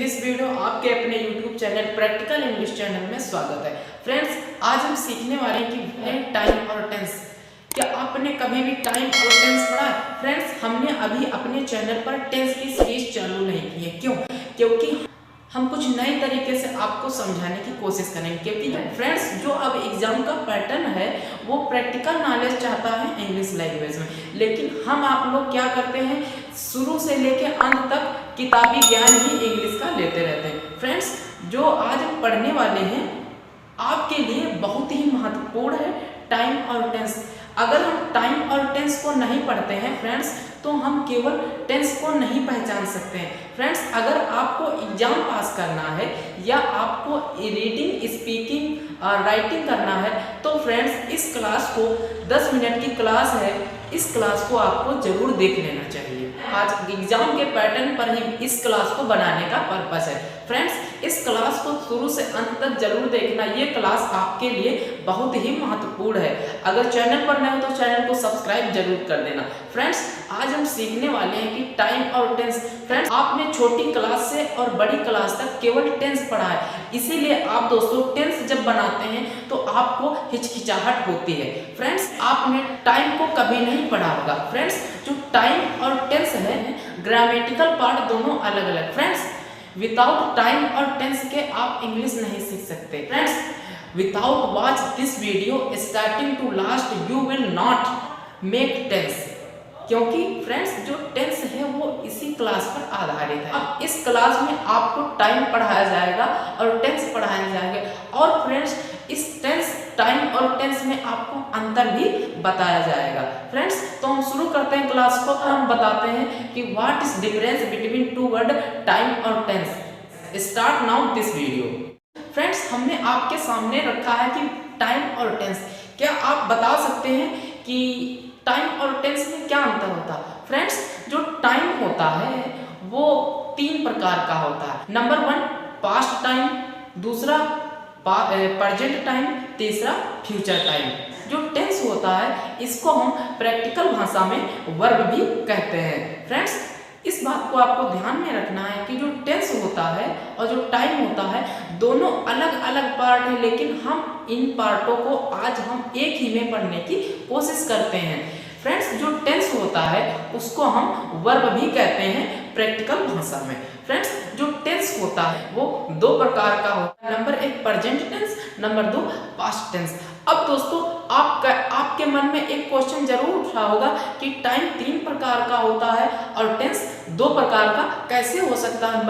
This video आपके अपने YouTube channel practical English channel में स्वागत है। फ्रेंड्स, आज हम सीखने वाले हैं कि टाइम और टेंस। क्या आपने कभी भी टाइम और टेंस पढ़ा है? फ्रेंड्स, हमने अभी अपने चैनल पर टेंस की सीरीज चालू नहीं की है। क्यों? क्योंकि हम कुछ नए तरीके से आपको समझाने की कोशिश करेंगे। क्योंकि फ्रेंड्स, जो अब एग्जाम का पैटर्न है वो प्रैक्टिकल नॉलेज चाहता है इंग्लिश लैंग्वेज में, लेकिन हम आप लोग क्या करते हैं, शुरू से लेके अंत तक किताबी ज्ञान ही इंग्लिश का लेते रहते हैं। फ्रेंड्स, जो आज हम पढ़ने वाले हैं आपके लिए बहुत ही महत्वपूर्ण है टाइम और टेंस। अगर हम टाइम और टेंस को नहीं पढ़ते हैं फ्रेंड्स, तो हम केवल टेंस को नहीं पहचान सकते हैं। फ्रेंड्स, अगर आपको एग्जाम पास करना है या आपको रीडिंग, स्पीकिंग और राइटिंग करना है, तो फ्रेंड्स इस क्लास को 10 मिनट की क्लास है, इस क्लास को आपको जरूर देख लेना चाहिए। आज एग्जाम के पैटर्न पर ही इस क्लास को बनाने का पर्पस है। फ्रेंड्स, इस क्लास को शुरू से अंत तक जरूर देखना। ये क्लास आपके लिए बहुत ही महत्वपूर्ण है। अगर चैनल पर नए हो तो चैनल को सब्सक्राइब जरूर कर देना। फ्रेंड्स, आज हम सीखने वाले हैं कि टाइम और टेंस। फ्रेंड्स, आपने छोटी क्लास से और बड़ी क्लास तक केवल टेंस पढ़ा है, इसीलिए आप दोस्तों टेंस जब बनाते हैं तो आपको हिचकिचाहट होती है। फ्रेंड्स, आपने टाइम को कभी नहीं पढ़ा होगा। फ्रेंड्स, जो टाइम और टेंस है, ग्रामेटिकल पार्ट दोनों अलग अलग। फ्रेंड्स, विदाउट टाइम और टेंस के आप इंग्लिश नहीं सीख सकते। Friends, without watch this video starting to last you will not make tense. क्योंकि फ्रेंड्स, जो टेंस है वो इसी क्लास पर आधारित है। अब इस क्लास में आपको टाइम पढ़ाया जाएगा और टेंस पढ़ाया जाएगा, और फ्रेंड्स इस टाइम और टेंस में आपको अंतर भी बताया जाएगा। फ्रेंड्स, तो हम शुरू करते हैं क्लास को। हम बताते हैं कि what is difference between two word time और tense. Start now this video. Friends, हमने आपके सामने रखा है कि टाइम और टेंस। क्या आप बता सकते हैं कि टाइम और टेंस में क्या अंतर होता है? फ्रेंड्स, जो टाइम होता है वो 3 प्रकार का होता है। नंबर 1 पास्ट टाइम, दूसरा प्रेजेंट टाइम, तीसरा फ्यूचर टाइम। जो टेंस होता है इसको हम प्रैक्टिकल भाषा में वर्ब भी कहते हैं। फ्रेंड्स, इस बात को आपको ध्यान में रखना है कि जो टेंस होता है और जो टाइम होता है दोनों अलग अलग पार्ट है, लेकिन हम इन पार्टों को आज हम एक ही में पढ़ने की कोशिश करते हैं। फ्रेंड्स, जो टेंस होता है उसको हम वर्ब भी कहते हैं प्रैक्टिकल भाषा में। फ्रेंड्स, जो टेंस होता है वो 2 प्रकार का होता है। Number 1 present tense, number 2 past tense. अब दोस्तों आपके मन में एक क्वेश्चन जरूर उठा होगा कि टाइम 3 प्रकार का होता है और टेंस 2 प्रकार का कैसे हो सकता है?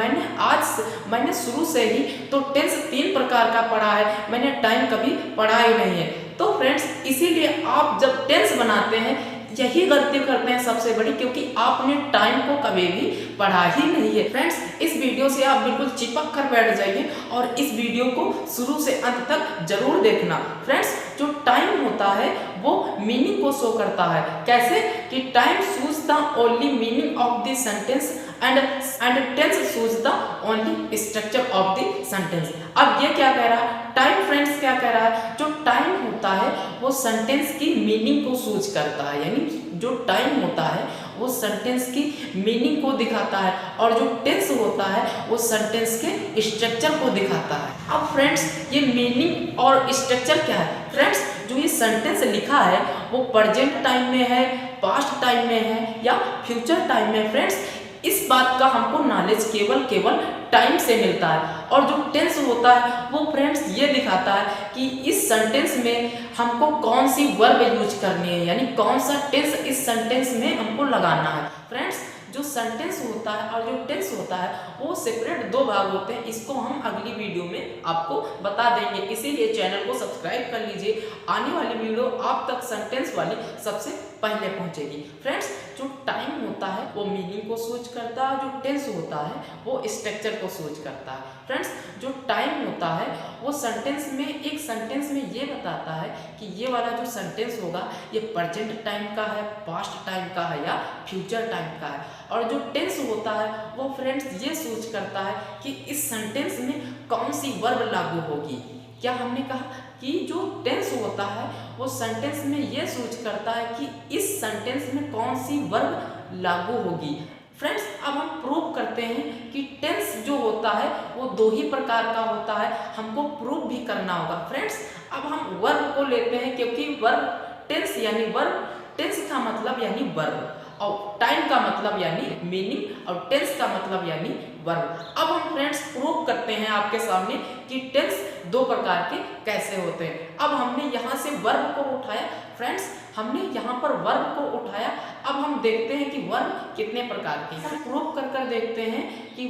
मैंने शुरू से ही तो टेंस 3 प्रकार का पढ़ा है, मैंने टाइम कभी पढ़ा ही नहीं है। तो फ्रेंड्स, इसीलिए आप जब टेंस बनाते हैं यही गलती करते हैं सबसे बड़ी, क्योंकि आपने टाइम को कभी भी पढ़ा ही नहीं है। फ्रेंड्स, इस वीडियो से आप बिल्कुल चिपक कर बैठ जाइए और इस वीडियो को शुरू से अंत तक जरूर देखना। फ्रेंड्स, जो टाइम होता है वो मीनिंग को शो करता है। कैसे? कि time shows the only meaning of the sentence and tense shows the only structure of the sentence. अब ये क्या कह रहा है? टाइम फ्रेंड्स क्या कह रहा है? जो टाइम होता है वो सेंटेंस की मीनिंग को सूच करता है, यानी जो टाइम होता है वो सेंटेंस की मीनिंग को दिखाता है, और जो टेंस होता है वो सेंटेंस के स्ट्रक्चर को दिखाता है। अब फ्रेंड्स, ये मीनिंग और स्ट्रक्चर क्या है? फ्रेंड्स, जो ये सेंटेंस लिखा है वो प्रेजेंट टाइम में है, पास्ट टाइम में है या फ्यूचर टाइम में। फ्रेंड्स, इस बात का हमको नॉलेज केवल टाइम से मिलता है। और जो टेंस होता है वो फ्रेंड्स ये दिखाता है कि इस सेंटेंस में हमको कौन सी वर्ब यूज करनी है, यानी कौन सा टेंस इस सेंटेंस में हमको लगाना है। फ्रेंड्स, जो सेंटेंस होता है और जो टेंस होता है वो सेपरेट 2 भाग होते हैं। इसको हम अगली वीडियो में आपको बता देंगे, इसीलिए चैनल को सब्सक्राइब कर लीजिए। आने वाली वीडियो आप तक सेंटेंस वाली सबसे पहले पहुंचेगी। फ्रेंड्स, जो टाइम होता है वो मीनिंग को सोच करता है, जो टेंस होता है वो स्ट्रक्चर को सोच करता है। फ्रेंड्स, जो टाइम होता है वो एक सेंटेंस में ये बताता है कि ये वाला जो सेंटेंस होगा ये प्रेजेंट टाइम का है, पास्ट टाइम का है या फ्यूचर टाइम का है। और जो टेंस होता है वो फ्रेंड्स ये सोच करता है कि इस सेंटेंस में कौन सी वर्ब लागू होगी। क्या हमने कहा कि जो टेंस होता है वो सेंटेंस में ये सोच करता है कि इस सेंटेंस में कौन सी वर्ब लागू होगी। फ्रेंड्स अब हम प्रूव करते हैं कि टेंस जो होता है वो दो ही प्रकार का होता है, हमको प्रूव भी करना होगा। फ्रेंड्स अब हम वर्ब को लेते हैं, क्योंकि वर्ब टेंस यानी वर्ब, टेंस का मतलब यानी वर्ब, और टाइम का मतलब यानी मीनिंग, और टेंस का मतलब यानी वर्ब। अब हम फ्रेंड्स प्रूव करते हैं आपके सामने कि टेंस दो प्रकार के कैसे होते हैं। अब हमने यहाँ से वर्ब को उठाया, फ्रेंड्स हमने यहाँ पर वर्ब को उठाया। अब हम देखते हैं कि वर्ब कितने प्रकार के हैं। प्रूव कर कर देखते हैं कि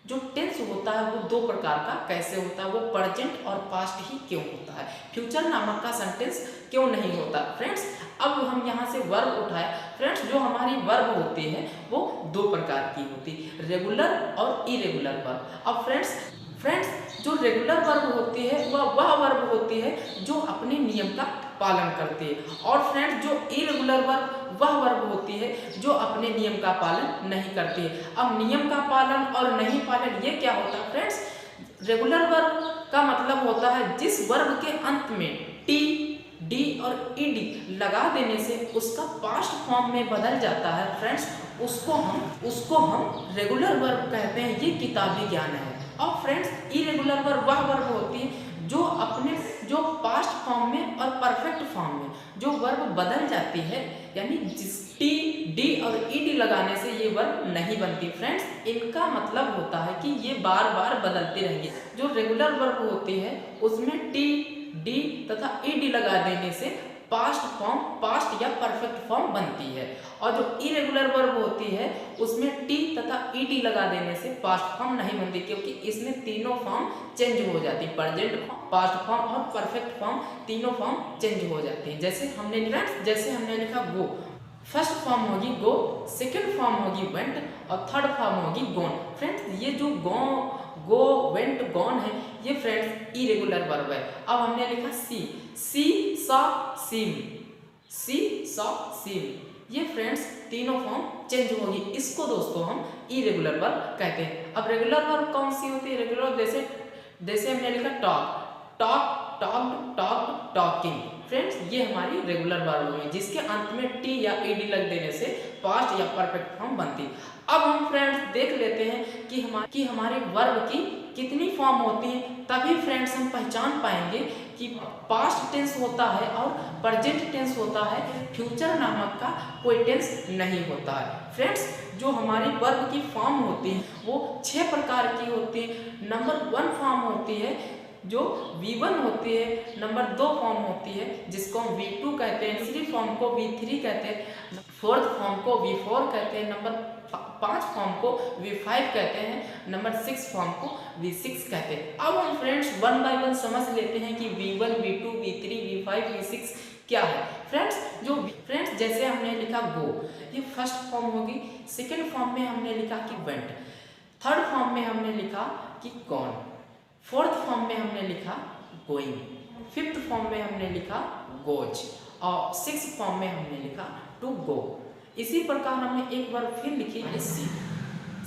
जो टेंस होता है वो दो प्रकार का कैसे होता है, वो प्रेजेंट और पास्ट ही क्यों होता है, फ्यूचर नामक का सेंटेंस क्यों नहीं होता। फ्रेंड्स अब हम यहाँ से वर्ब उठाया। फ्रेंड्स जो हमारी वर्ब होती है वो दो प्रकार की होती है, रेगुलर और इरेगुलर वर्ब। अब फ्रेंड्स जो रेगुलर वर्ब होती है वह वर्ब होती है जो अपने नियम का पालन करती है, और फ्रेंड्स जो इरेगुलर वर्ब वह वर्ब होती है जो अपने नियम का पालन नहीं करती है। अब नियम का पालन और नहीं पालन ये क्या होता है फ्रेंड्स, रेगुलर वर्ब का मतलब होता है जिस वर्ब के अंत में टी, डी और ईडी लगा देने से उसका पास्ट फॉर्म में बदल जाता है। फ्रेंड्स उसको हम रेगुलर वर्ब कहते हैं। ये किताबी ज्ञान है। और फ्रेंड्स इरेगुलर वर्ब वह वर्ब होती है जो पास्ट फॉर्म में और परफेक्ट फॉर्म में जो वर्ब बदल जाती है, यानी जिस टी, डी और ईडी लगाने से ये वर्ब नहीं बनती। फ्रेंड्स इनका मतलब होता है कि ये बार बार बदलते रहेंगे। जो रेगुलर वर्ब होती है उसमें टी, डी तथा ईडी लगा देने से पास्ट या परफेक्ट फॉर्म बनती है, और जो इरेगुलर वर्ब होती है उसमें टी तथा ईडी लगा देने से पास्ट फॉर्म नहीं बनती, क्योंकि इसमें तीनों फॉर्म चेंज हो जाती है, प्रेजेंट फॉर्म, पास्ट फॉर्म और परफेक्ट फॉर्म, तीनों फॉर्म चेंज हो जाती है। जैसे हमने लिखा गो, फर्स्ट फॉर्म होगी गो, सेकंड फॉर्म होगी वेंट और थर्ड फॉर्म होगी गॉन। फ्रेंड्स ये जो गो, वेंट, गॉन है ये फ्रेंड्स इरेगुलर वर्ब है। अब हमने लिखा सी, सॉ, सीम, ये फ्रेंड्स तीनों फॉर्म चेंज होगी। इसको दोस्तों हम इरेगुलर वर्ब कहते हैं। अब रेगुलर वर्ब कौन सी होती है? रेगुलर जैसे हमने लिखा टॉकिंग। फ्रेंड्स ये हमारी रेगुलर वर्ब हुई जिसके अंत में टी या ईडी लग देने से पास्ट या परफेक्ट फॉर्म बनती। अब हम फ्रेंड्स देख लेते हैं कि हमारे वर्ब की कितनी फॉर्म होती है, तभी फ्रेंड्स हम पहचान पाएंगे कि पास्ट टेंस होता है और प्रेजेंट टेंस होता है, फ्यूचर नामक का कोई टेंस नहीं होता है। फ्रेंड्स जो हमारी वर्ब की फॉर्म होती है वो 6 प्रकार की होती है। नंबर 1 फॉर्म होती है जो V1 होती है, नंबर 2 फॉर्म होती है जिसको हम V2 कहते हैं, तीसरी फॉर्म को V3 कहते हैं, फोर्थ फॉर्म को V4 कहते हैं, नंबर 5 फॉर्म को V5 कहते हैं, नंबर 6 फॉर्म को V6 कहते हैं। अब हम फ्रेंड्स 1 बाय 1 समझ लेते हैं कि V1, V2, V3, V5, V6 क्या है। फ्रेंड्स जैसे हमने लिखा गो, ये फर्स्ट फॉर्म होगी। सेकेंड फॉर्म में हमने लिखा कि वेंट, थर्ड फॉर्म में हमने लिखा कि गॉन, फोर्थ फॉर्म में हमने लिखा गोइंग, फिफ्थ फॉर्म में हमने लिखा गोज, और सिक्स्थ फॉर्म में हमने लिखा टू गो। इसी प्रकार हमने एक बार फिर लिखी सी।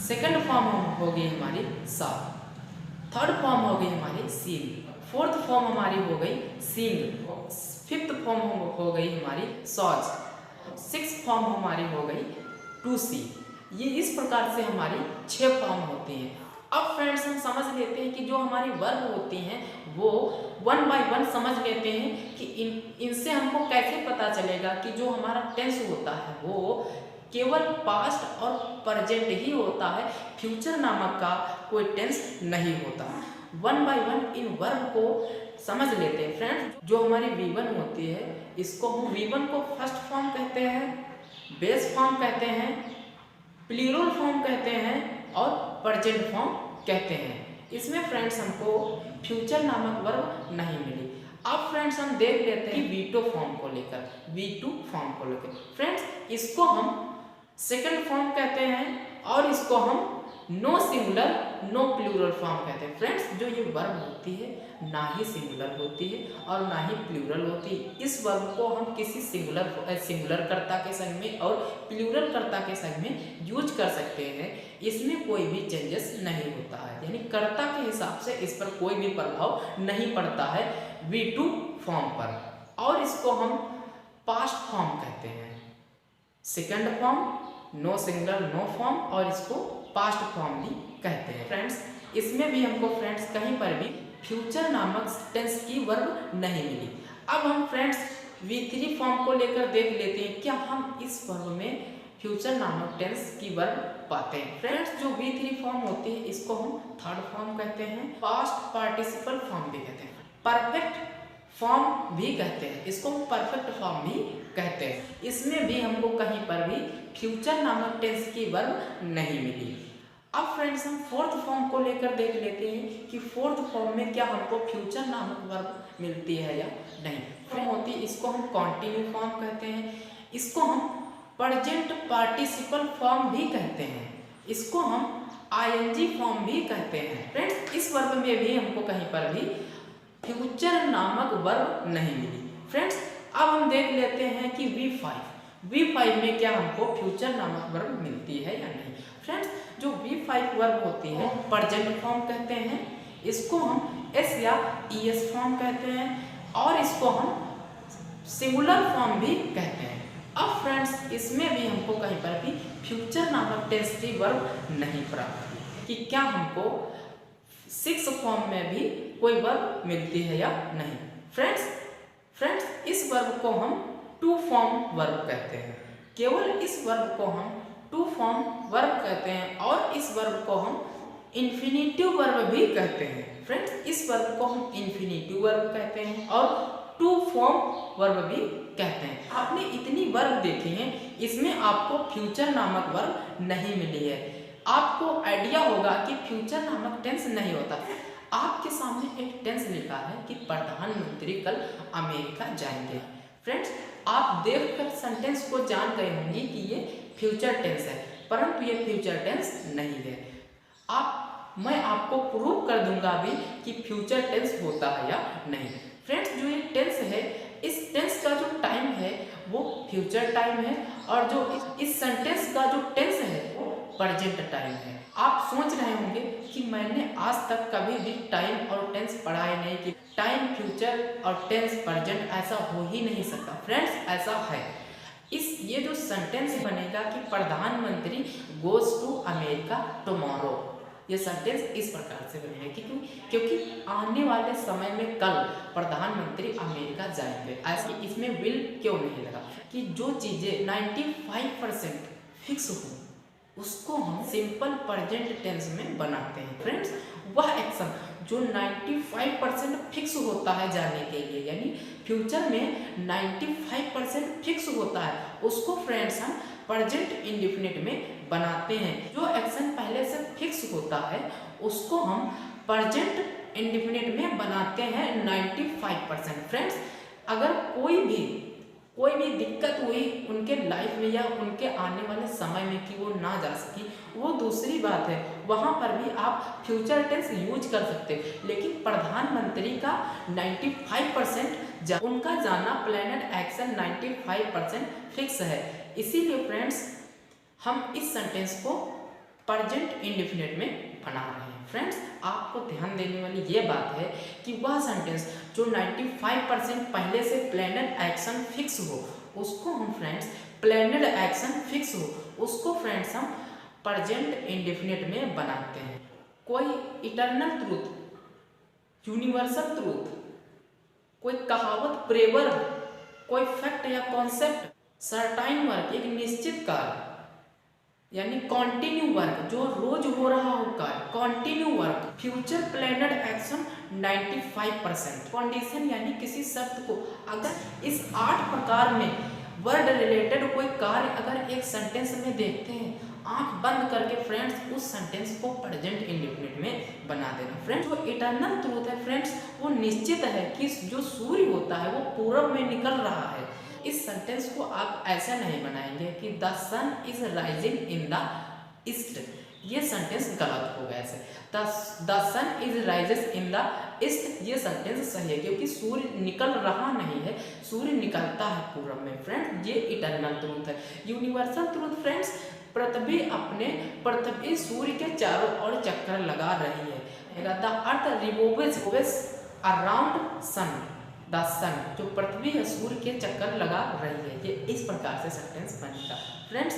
सेकंड फॉर्म हो गई हमारी सा, थर्ड फॉर्म हो गई हमारी सीन, फोर्थ फॉर्म हमारी हो गई सीन, फिफ्थ फॉर्म हो गई हमारी सॉज, सिक्स्थ फॉर्म हमारी हो गई टू सी। ये इस प्रकार से हमारी 6 फॉर्म होती हैं। अब फ्रेंड्स हम समझ लेते हैं कि जो हमारी वर्ब होती हैं वो 1 बाय 1 समझ लेते हैं कि इनसे हमको कैसे पता चलेगा कि जो हमारा टेंस होता है वो केवल पास्ट और प्रेजेंट ही होता है, फ्यूचर नामक का कोई टेंस नहीं होता। 1 बाय 1 इन वर्ब को समझ लेते हैं। फ्रेंड्स जो हमारी V1 होती है इसको हम V1 को फर्स्ट फॉर्म कहते हैं, बेस फॉर्म कहते हैं, प्लूरल फॉर्म कहते हैं और प्रेजेंट फॉर्म कहते हैं। इसमें फ्रेंड्स हमको फ्यूचर नामक वर्ब नहीं मिली। अब फ्रेंड्स हम देख लेते हैं V2 फॉर्म को लेकर। फ्रेंड्स इसको हम सेकंड फॉर्म कहते हैं और इसको हम no singular no plural form कहते हैं। फ्रेंड्स जो ये वर्ब होती है ना ही सिंगुलर होती है और ना ही प्लूरल होती है। इस वर्ब को हम किसी सिंगुलर कर्ता के संग में और प्लूरल कर्ता के संग में यूज कर सकते हैं। इसमें कोई भी चेंजेस नहीं होता है, यानी कर्ता के हिसाब से इस पर कोई भी प्रभाव नहीं पड़ता है V2 फॉर्म पर। और इसको हम पास्ट फॉर्म कहते हैं, second form, no singular no form और इसको पास्ट फॉर्म भी कहते हैं। फ्रेंड्स इसमें भी हमको फ्रेंड्स कहीं पर भी फ्यूचर नामक टेंस की वर्ब नहीं मिली। अब हम फ्रेंड्स V3 फॉर्म को लेकर देख लेते हैं क्या हम इस वर्ब में फ्यूचर नामक टेंस की वर्ब पाते हैं। फ्रेंड्स जो V3 फॉर्म होती है इसको हम थर्ड फॉर्म कहते हैं, पास्ट पार्टिसिपल फॉर्म भी कहते हैं, परफेक्ट फॉर्म भी कहते हैं, इसको परफेक्ट फॉर्म भी कहते हैं। इसमें भी हमको कहीं पर भी फ्यूचर नामक टेंस की वर्ब नहीं मिली। अब फ्रेंड्स हम फोर्थ फॉर्म को लेकर देख लेते हैं कि फोर्थ फॉर्म में क्या हमको फ्यूचर नामक वर्ब मिलती है या नहीं। फॉर्म होती है इसको हम कॉन्टिन्यू फॉर्म कहते हैं, इसको हम प्रेजेंट पार्टिसिपल फॉर्म भी कहते हैं, इसको हम ING फॉर्म भी कहते हैं। फ्रेंड्स इस वर्ब में भी हमको कहीं पर भी फ्यूचर नामक वर्ब नहीं मिली। फ्रेंड्स अब हम देख लेते हैं कि V5 में क्या हमको फ्यूचर नामक वर्ब मिलती है या नहीं। फ्रेंड्स जो V5 वर्ब होती है प्रेजेंट फॉर्म कहते हैं, इसको हम S या ES फॉर्म कहते हैं और इसको हम सिंगुलर फॉर्म भी कहते हैं। अब फ्रेंड्स इसमें भी हमको कहीं पर भी फ्यूचर नामक टेंस की वर्ब नहीं प्राप्त हुई कि क्या हमको 6 फॉर्म में भी कोई वर्ब मिलती है या नहीं। फ्रेंड्स इस वर्ब को हम 2 फॉर्म वर्ब कहते हैं, केवल इस वर्ब को हम 2 फॉर्म वर्ब कहते हैं और इस वर्ब को हम इन्फिनिटिव वर्ब भी कहते हैं। फ्रेंड्स इस वर्ब को हम इन्फिनिटिव वर्ब कहते हैं और 2 फॉर्म वर्ब भी कहते हैं। आपने इतनी वर्ब देखी हैं, इसमें आपको फ्यूचर नामक वर्ब नहीं मिली है। आपको आइडिया होगा कि फ्यूचर नामक टेंस नहीं होता। आपके सामने एक टेंस लिखा है कि प्रधानमंत्री कल अमेरिका जाएंगे। फ्रेंड्स आप देखकर सेंटेंस को जान गए होंगे कि ये फ्यूचर टेंस है, परंतु ये फ्यूचर टेंस नहीं है। मैं आपको प्रूव कर दूंगा अभी कि फ्यूचर टेंस होता है या नहीं। फ्रेंड्स जो ये टेंस है, इस टेंस का जो टाइम है वो फ्यूचर टाइम है और जो इस सेंटेंस का जो टेंस है वो प्रेजेंट टाइम है। आप सोच रहे होंगे कि मैंने आज तक कभी भी टाइम और टेंस पढ़ा ही नहीं कि टाइम फ्यूचर और टेंस प्रेजेंट ऐसा हो ही नहीं सकता। फ्रेंड्स ऐसा है। ये जो सेंटेंस बनेगा कि प्रधानमंत्री गोज टू अमेरिका टुमारो, ये सेंटेंस इस प्रकार से बनेगा क्योंकि आने वाले समय में कल प्रधानमंत्री अमेरिका जाएंगे। ऐसा इसमें विल क्यों नहीं लगा कि जो चीज़ें 95% फिक्स हो उसको हम सिंपल प्रेजेंट टेंस में बनाते हैं। फ्रेंड्स वह एक्शन जो 95% फिक्स होता है जाने के लिए, यानी फ्यूचर में 95% फिक्स होता है, उसको फ्रेंड्स हम प्रेजेंट इंडेफिनिट में बनाते हैं। जो एक्शन पहले से फिक्स होता है उसको हम प्रेजेंट इंडेफिनिट में बनाते हैं 95%। फ्रेंड्स अगर कोई भी दिक्कत हुई उनके लाइफ में या उनके आने वाले समय में कि वो ना जा सकी, वो दूसरी बात है, वहाँ पर भी आप फ्यूचर टेंस यूज कर सकते हैं। लेकिन प्रधानमंत्री का 95% उनका जाना प्लानड एक्शन 95% फिक्स है। इसीलिए फ्रेंड्स हम इस सेंटेंस को प्रेजेंट इंडेफिनिट में बना रहे हैं। फ्रेंड्स आपको ध्यान देने वाली ये बात है कि वह सेंटेंस जो 95% पहले से प्लानड एक्शन फिक्स हो उसको हम फ्रेंड्स प्लानड एक्शन फिक्स हो उसको फ्रेंड्स हम प्रेजेंट इंडेफिनिट में बनाते हैं। कोई इटर्नल ट्रूथ, यूनिवर्सल ट्रूथ, कोई कहावत, प्रेवर्ब, कोई फैक्ट या कॉन्सेप्ट, सर्टाइन वर्क, एक निश्चित कार्य यानी कॉन्टिन्यू वर्क, जो रोज हो रहा हो कार्य, continue work, future planned action 95%, condition यानी किसी शब्द को अगर इस 8 प्रकार में वर्ड रिलेटेड कोई कार्य अगर एक सेंटेंस में देखते हैं, आंख बंद करके फ्रेंड्स उस सेंटेंस को प्रेजेंट इंडेफिनिट में बना देना। फ्रेंड्स जो इटर्नल ट्रूथ है फ्रेंड्स वो निश्चित है कि जो सूर्य होता है वो पूरब में निकल रहा है। इस सेंटेंस को आप ऐसा नहीं बनाएंगे कि the sun is rising in the east, ये सेंटेंस गलत होगा। ऐसे the sun is rises in the east, ये सेंटेंस सही है क्योंकि सूर्य निकल रहा नहीं है, सूर्य निकलता है पूरब में। फ्रेंड्स ये इटर्नल ट्रूथ है। यूनिवर्सल ट्रूथ फ्रेंड्स पृथ्वी सूर्य के चारों ओर चक्कर लगा रही है। The earth revolves around sun, the sun, जो पृथ्वी या सूर्य के चक्कर लगा रही है। ये इस प्रकार से सेंटेंस बनेगा। फ्रेंड्स,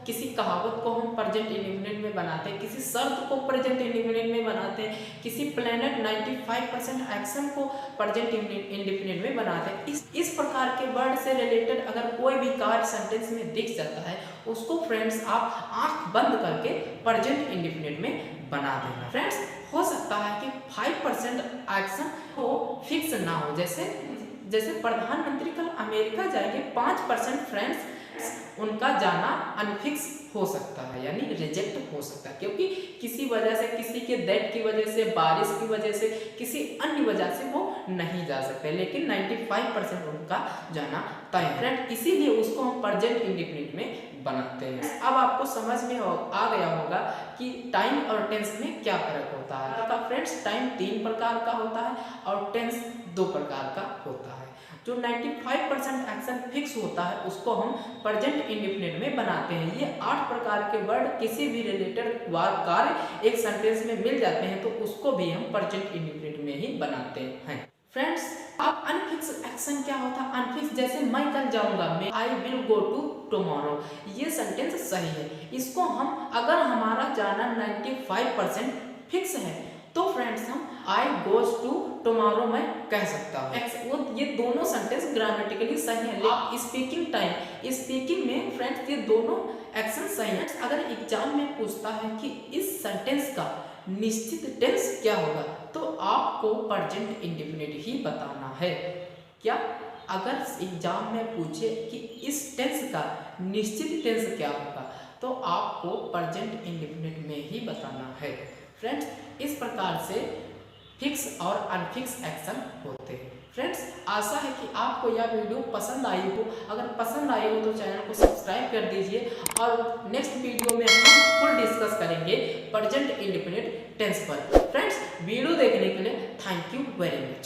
किसी कहावत को हम प्रेजेंट इंडेफिनिट में बनाते हैं, किसी शर्त को प्रेजेंट इंडेफिनिट में बनाते हैं, किसी प्लेनेट 95% एक्शन को प्रेजेंट इंडेफिनिट में बनाते हैं। इस प्रकार के वर्ड से रिलेटेड अगर कोई भी कार्य सेंटेंस में दिख जाता है, उसको फ्रेंड्स आप आंख बंद करके प्रेजेंट इंडेफिनिट में बना देना। फ्रेंड्स, हो सकता है कि 5% एक्शन हो फिक्स ना हो, जैसे प्रधानमंत्री कल अमेरिका जाएंगे, 5% फ्रेंड्स उनका जाना अनफिक्स हो सकता है, यानी रिजेक्ट हो सकता है, क्योंकि किसी वजह से, किसी के डेथ की वजह से, बारिश की वजह से, किसी अन्य वजह से वो नहीं जा सकते, लेकिन 95% उनका जाना तय है। फ्रेंड, इसीलिए उसको हम प्रेजेंट इंडेफिनिट में बनाते हैं। अब आपको समझ में आ गया होगा कि टाइम और टेंस में क्या फर्क होता है। तो फ्रेंड्स, टाइम 3 प्रकार का होता है और टेंस 2 प्रकार का होता है। जो 95% एक्शन फिक्स होता है उसको हम प्रेजेंट इंडेफिनिट में बनाते हैं। ये 8 प्रकार के वर्ड किसी भी रिलेटेड कार्य एक सेंटेंस में मिल जाते हैं, तो उसको भी हम प्रेजेंट इंडेफिनिट में ही बनाते हैं। फ्रेंड्स, अब अनफिक्स एक्शन क्या होता है? अनफिक्स, जैसे मैं कल जाऊंगा, मैं I will go to tomorrow, ये सेंटेंस सही है। इसको हम, अगर हमारा जाना 95% फिक्स है, तो फ्रेंड्स हम आई गोज टू टुमारो मैं कह सकता हूँ। ये दोनों सेंटेंस ग्रामेटिकली सही है। आप स्पीकिंग में फ्रेंड्स ये दोनों एक्शन सही है। अगर एग्जाम में पूछता है कि इस सेंटेंस का निश्चित टेंस क्या होगा, तो आपको प्रेजेंट इंडेफिनिट ही बताना है। क्या? अगर एग्जाम में पूछे कि इस टेंस का निश्चित टेंस क्या होगा, तो आपको प्रेजेंट इंडेफिनिट में ही बताना है। फ्रेंड्स, इस प्रकार से फिक्स और अनफिक्स एक्शन होते हैं। फ्रेंड्स, आशा है कि आपको यह वीडियो पसंद आई हो। अगर पसंद आई हो तो चैनल को सब्सक्राइब कर दीजिए, और नेक्स्ट वीडियो में हम फुल डिस्कस करेंगे प्रेजेंट इंडेफिनिट टेंस पर। फ्रेंड्स, वीडियो देखने के लिए थैंक यू वेरी मच।